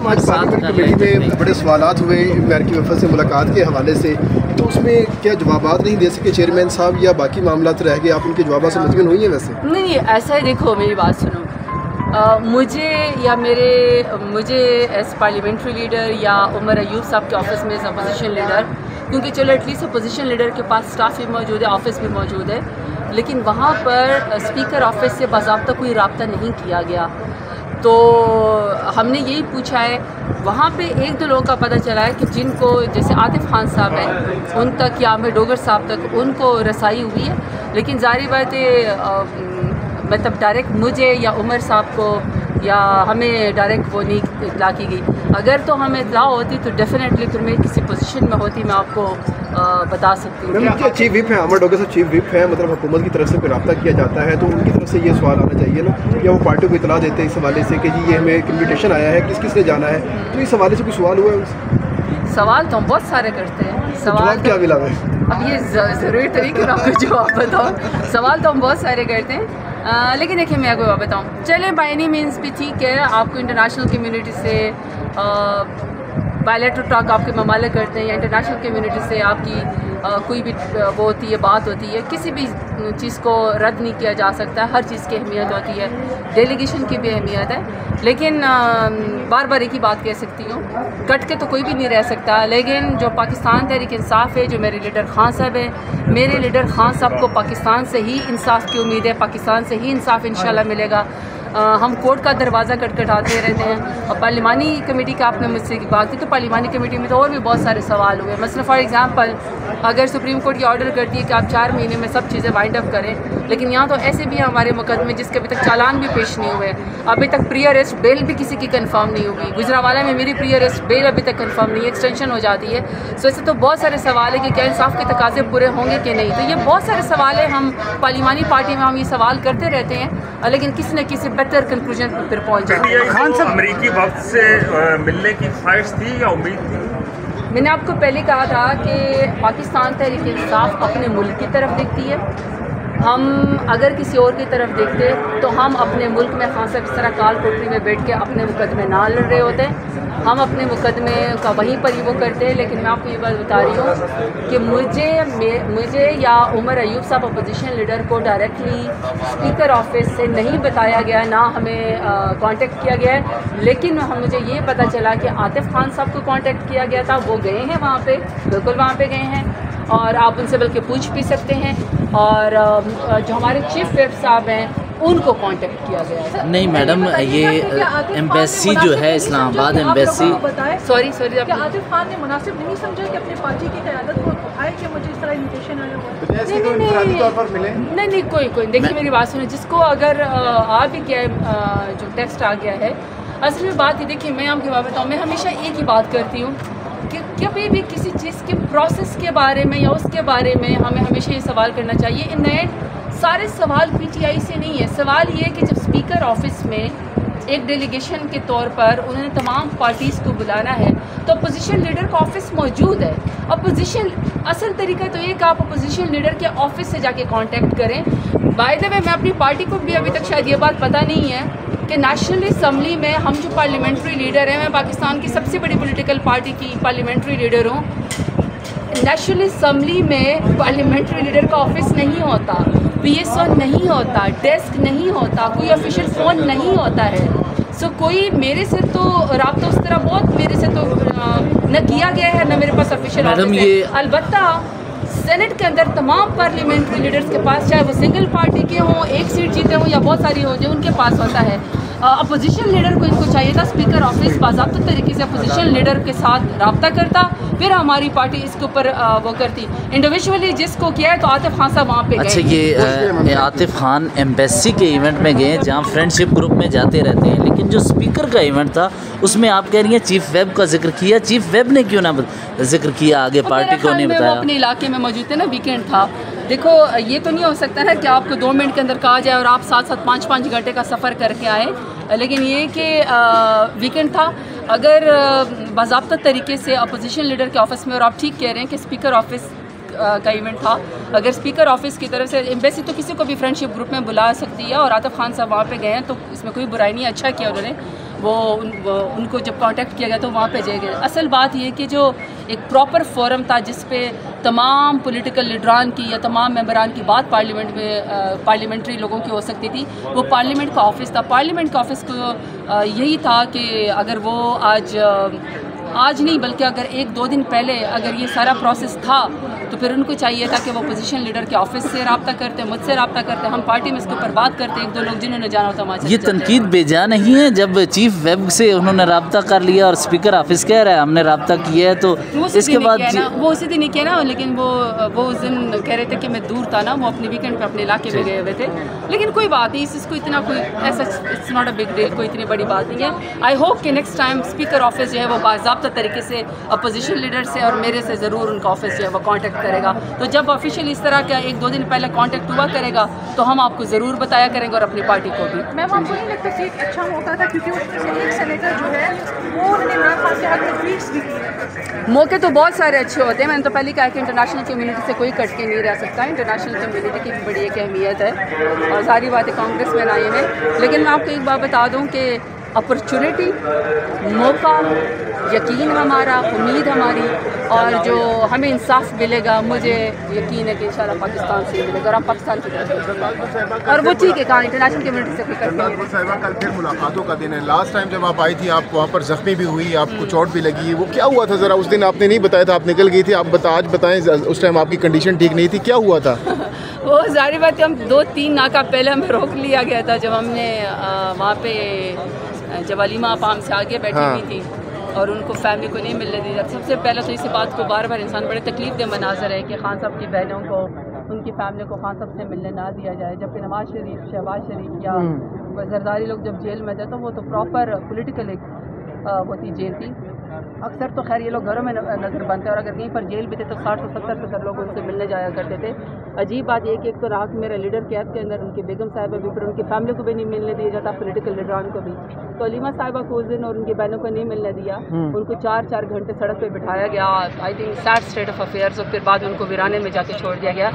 Ma'am आज parliament committee में बड़े सवालात हुए अमेरिकी वफद से मुलाकात के हवाले से, तो उसमें क्या जवाबात नहीं दे सके चेयरमैन साहब या बाकी मामला रह गए, आप उनके जवाब से मुतमिन हुई हैं? वैसे नहीं, ऐसा है, देखो मेरी बात सुनो, मुझे एज पार्लियामेंट्री लीडर या उमर अयूब साहब के ऑफिस में एज अपोजिशन लीडर, क्योंकि चलो एटलीस्ट अपोजिशन लीडर के पास स्टाफ भी मौजूद है, ऑफिस भी मौजूद है, लेकिन वहाँ पर स्पीकर ऑफिस से बाज़ाब्ता कोई रब्ता नहीं किया गया। तो हमने यही पूछा है, वहाँ पे एक दो लोगों का पता चला है कि जिनको, जैसे आतिफ खान साहब हैं, उन तक या आमिर डोगर साहब तक उनको रसाई हुई है, लेकिन जाहिर बात है मतलब डायरेक्ट मुझे या उमर साहब को या हमें डायरेक्ट वो नहीं इतला की गई। अगर तो हमें इतला होती तो डेफिनेटली फिर मैं किसी पोजीशन में होती, मैं आपको बता सकती हूँ। चीफ विप है आमिर डोगर साहब, चीफ विप है, मतलब हुकूमत की तरफ से कोई रब्ता किया जाता है तो उनकी तरफ से ये सवाल आना चाहिए ना, या वो पार्टी को इतला देते हैं इस हवाले से कि जी ये हमें इन्विटेशन आया है, किस किस ने जाना है, तो इस हवाले से कोई सवाल हुआ है उनसे? सवाल तो हम बहुत सारे करते हैं, सवाल क्या मिला है? अब ये ज़रूरी तरीके आपको जवाब बताओ, सवाल तो हम बहुत सारे करते हैं, लेकिन देखिए मैं आपको बताऊँ, चले बाय एनी मीन्स भी ठीक है, आपको इंटरनेशनल कम्युनिटी से बायलैटरल टॉक आपके ममालिक करते हैं या इंटरनेशनल कम्युनिटी से आपकी कोई भी वो होती है, बात होती है, किसी भी चीज़ को रद्द नहीं किया जा सकता, हर चीज़ की अहमियत होती है, डेलीगेशन की भी अहमियत है, लेकिन बार बार एक ही बात कह सकती हूँ, कट के तो कोई भी नहीं रह सकता, लेकिन जो पाकिस्तान तहरीक इंसाफ है, जो मेरे लीडर खान साहब है, मेरे लीडर खान साहब को पाकिस्तान से ही इंसाफ की उम्मीद है, पाकिस्तान से ही इंसाफ इंशाल्लाह मिलेगा। हम कोर्ट का दरवाज़ा खटखटाते रहते हैं। और पार्लिमानी कमेटी का आपने मुझसे बात की, तो पार्लिमानी कमेटी में तो और भी बहुत सारे सवाल हुए, मसलन फॉर एग्जांपल अगर सुप्रीम कोर्ट ये ऑर्डर करती है कि आप 4 महीने में सब चीज़ें वाइंड अप करें, लेकिन यहाँ तो ऐसे भी हमारे मुकदमे जिसके अभी तक चालान भी पेश नहीं हुए, अभी तक प्री अरेस्ट बेल भी किसी की कंफर्म नहीं होगी, गुजरावाला में मेरी प्री अरेस्ट बेल अभी तक कंफर्म नहीं है, एक्सटेंशन हो जाती है। सो ऐसे तो बहुत सारे सवाल है कि क्या इंसाफ के तकाजे पूरे होंगे कि नहीं, तो ये बहुत सारे सवाल है, हम पार्लिमानी पार्टी में हम ये सवाल करते रहते हैं, लेकिन किसी न किसी बेहतर कंक्लूजन पर फिर पहुँच जाते हैं। खान साहब अमरीकी वक्त से मिलने की ख्वाहिश थी या उम्मीद थी? मैंने आपको पहले कहा था कि पाकिस्तान तहरीक इंसाफ अपने मुल्क की तरफ देखती है, हम अगर किसी और की तरफ देखते तो हम अपने मुल्क में खान साहब इस तरह काल कोठरी में बैठ के अपने मुकदमे ना लड़ रहे होते, हम अपने मुकदमे का वहीं पर ही वो करते हैं। लेकिन मैं आपको ये बात बता रही हूँ कि मुझे या उमर अयूब साहब अपोजिशन लीडर को डायरेक्टली स्पीकर ऑफिस से नहीं बताया गया, ना हमें कांटेक्ट किया गया है, लेकिन मुझे ये पता चला कि आतिफ खान साहब को कांटेक्ट किया गया था, वो गए हैं वहाँ पे, बिल्कुल वहाँ पे गए हैं, और आप उनसे बल्कि पूछ भी सकते हैं, और जो हमारे चीफ विप साहब हैं उनको कांटेक्ट किया गया है। नहीं मैडम, ये एम्बेसी जो है इस्लामाबाद एम्बेसी, सॉरी क्या आतिफ खान ने मुनासिब नहीं समझा कि अपनी पार्टी की क़यादत को उठाए कि मुझे इस तरह इन्विटेशन आया हुआ? नहीं, कोई देखिए मेरी बात सुनिए, जिसको अगर आ भी गया जो टेक्स्ट आ गया है, असल में बात ही देखिए, मैं आपकी बात बताऊँ, मैं हमेशा एक ही बात करती हूँ कि कभी भी किसी चीज़ के प्रोसेस के बारे में या उसके बारे में हमें हमेशा ये सवाल करना चाहिए। इन नए सारे सवाल पीटीआई से नहीं है, सवाल ये है कि जब स्पीकर ऑफिस में एक डेलीगेशन के तौर पर उन्होंने तमाम पार्टीज़ को बुलाना है, तो अपोजिशन लीडर का ऑफिस मौजूद है। अपोजिशन असल तरीका तो ये कि आप अपोजिशन लीडर के ऑफिस से जाके कांटेक्ट करें। बाय द वे, मैं अपनी पार्टी को भी अभी तक शायद ये बात पता नहीं है कि नेशनल असम्बली में हम जो पार्लियामेंट्री लीडर हैं, मैं पाकिस्तान की सबसे बड़ी पॉलिटिकल पार्टी की पार्लियामेंट्री लीडर हूँ, नेशनल असम्बली में पार्लियामेंट्री लीडर का ऑफिस नहीं होता, PSO नहीं होता, डेस्क नहीं होता, कोई ऑफिशियल फ़ोन नहीं होता है। सो कोई मेरे से तो राब्ता उस तरह बहुत मेरे से तो न किया गया है, न मेरे पास ऑफिशियल ऑफिस है। अलबत्ता सेनेट के अंदर तमाम पार्लियामेंट्री लीडर्स के पास, चाहे वो सिंगल पार्टी के हों, एक सीट जीते हों या बहुत सारी हो, जो उनके पास होता है। अपोजिशन लीडर को इनको चाहिए था स्पीकर ऑफिस बाज़ाब्ता तरीके से अपोजिशन लीडर के साथ रब्ता करता, फिर हमारी पार्टी इसके ऊपर वो करती। इंडिविजुअली जिसको किया है तो आतिफ खान साहब वहाँ पे गए। अच्छा, ये आतिफ खान एम्बेसी के इवेंट में गए जहाँ फ्रेंडशिप ग्रुप में जाते रहते हैं, लेकिन जो स्पीकर का इवेंट था उसमें आप कह रही हैं चीफ वेब का जिक्र किया, चीफ वेब ने क्यों ना जिक्र किया, आगे पार्टी को नहीं बताया? अपने इलाके में मौजूद थे ना, वीकेंड था। देखो ये तो नहीं हो सकता ना कि आपको 2 मिनट के अंदर कहा जाए और आप 7-7 5-5 घंटे का सफ़र करके आए, लेकिन ये कि वीकेंड था। अगर बाज़ाब्ता तरीके से अपोजिशन लीडर के ऑफिस में, और आप ठीक कह रहे हैं कि स्पीकर ऑफिस का इवेंट था, अगर स्पीकर ऑफिस की तरफ से एम्बेसी तो किसी को भी फ्रेंडशिप ग्रुप में बुला सकती है, और आतिफ खान साहब वहाँ पे गए हैं तो इसमें कोई बुराई नहीं, अच्छा किया उन्होंने। उनको जब कांटेक्ट किया गया तो वहाँ पे जाए गए। असल बात ये कि जो एक प्रॉपर फोरम था जिस पे तमाम पॉलिटिकल लीडरान की या तमाम मेंबरान की बात पार्लियामेंट में पार्लियामेंट्री लोगों की हो सकती थी, वो पार्लियामेंट का ऑफिस था। पार्लियामेंट का ऑफिस को यही था कि अगर वो आज नहीं बल्कि अगर 1-2 दिन पहले अगर ये सारा प्रोसेस था तो फिर उनको चाहिए था कि वो पोजीशन लीडर के ऑफिस से रब्ता करते, मुझसे रब्ता करते, हम पार्टी में इसके ऊपर बात करते, 1-2 लोग जिन्होंने जाना होता वहाँ। ये तनकीद बेजा नहीं है जब चीफ वेब से उन्होंने रब्ता कर लिया और स्पीकर ऑफिस कह रहा है हमने रब्ता किया है, तो इसके बाद वो उसी दिन नहीं किया ना, लेकिन वो उस दिन कह रहे थे कि मैं दूर था ना, वो अपने वीकेंड पे अपने इलाके में गए हुए थे। लेकिन कोई बात नहीं, इसको इतना कोई ऐसा it's not a big deal, कोई इतनी बड़ी बात नहीं है। आई होप कि नेक्स्ट टाइम स्पीकर ऑफिस जो है वो बाज़ाब्ता तरीके से अपोजिशन लीडर से और मेरे से ज़रूर उनका ऑफिस जो है वो कांटेक्ट करेगा। तो जब ऑफिशियल इस तरह का 1-2 दिन पहले कांटेक्ट हुआ करेगा तो हम आपको ज़रूर बताया करेंगे और अपनी पार्टी को भी। मैम आपको नहीं लगता कि एक अच्छा मौका था, क्योंकि उसमें से एक सेनेटर जो है वो उन्होंने इमरान खान के हक में ट्वीट्स भी किए। मौके तो बहुत सारे अच्छे होते हैं। मैंने तो पहले कहा कि इंटरनेशनल कम्युनिटी से कोई कट के नहीं रह सकता। इंटरनेशनल कम्युनिटी की भी बड़ी एक अहमियत है और सारी बातें कांग्रेस में आई हैं। लेकिन मैं आपको एक बात बता दूं कि अपॉर्चुनिटी, मौका, यकीन हमारा, उम्मीद हमारी और जो हमें इंसाफ मिलेगा, मुझे यकीन है कि इंशाल्लाह पाकिस्तान से मिलेगा और हम पाकिस्तान की तरफ। और वो ठीक है, कहाँ इंटरनेशनल कम्युनिटी से साहिबा कल फिर मुलाकातों का दिन है। लास्ट टाइम जब आप आई थी आप वहाँ पर जख्मी भी हुई, आपको चोट भी लगी, वो क्या हुआ था ज़रा उस दिन आपने नहीं बताया था, आप निकल गई थी। आप आज बताएं, उस टाइम आपकी कंडीशन ठीक नहीं थी, क्या हुआ था? वो जारी बात है, हम 2-3 नाका पहले हमें रोक लिया गया था जब हमने वहाँ पे जब अलीमा आप हमसे आगे बैठी हुई थी और उनको फैमिली को नहीं मिलने दी जाती। सबसे पहले तो इसी बात को बार बार इंसान बड़े तकलीफ दे मनाजर है कि खान साहब की बहनों को, उनकी फैमिली को खान साहब से मिलने ना दिया जाए। जबकि नवाज शरीफ, शहबाज शरीफ या जरदारी लोग जब जेल में थे तो वो तो प्रॉपर पोलिटिकल एक वो थी, जेल थी। अक्सर तो खैर ये लोग घरों में नज़र बनते हैं और अगर कहीं पर जेल भी थे तो 60 से 70 लोग उनसे मिलने जाया करते थे। अजीब बात ये कि एक तो रात मेरा लीडर कैद के अंदर, उनकी बेगम साहिबा भी, फिर उनकी फैमिली को भी नहीं मिलने दिया जाता, पॉलिटिकल लीडरान को भी। तो अलीमा साहिबा को उस दिन और उनकी बहनों को नहीं मिलने दिया, उनको 4-4 घंटे सड़क पर बिठाया गया। I think sad state of affairs. और फिर बाद में उनको वीराने में जाके छोड़ दिया गया।